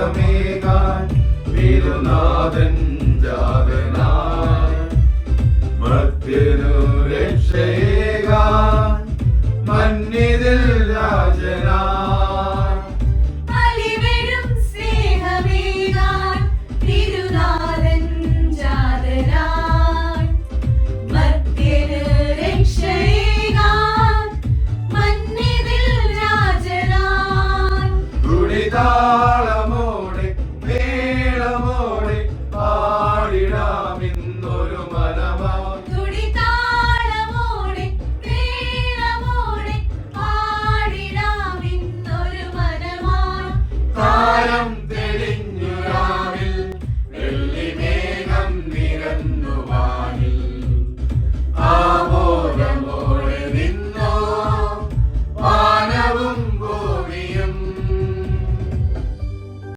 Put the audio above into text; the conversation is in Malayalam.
സ്നേഹമേകാൻ തിരുനാഥൻ ജാതനായി ഭക്തനു രക്ഷയേകാൻ മന്നിതിൽ രാജനായി താളമോടെ മേളമോടെ പാടിടാമിന്നൊരു മനമായി തുടിതാളമോടെ മേളമോടെ പാടിടാമിന്നൊരു മനമായി താരം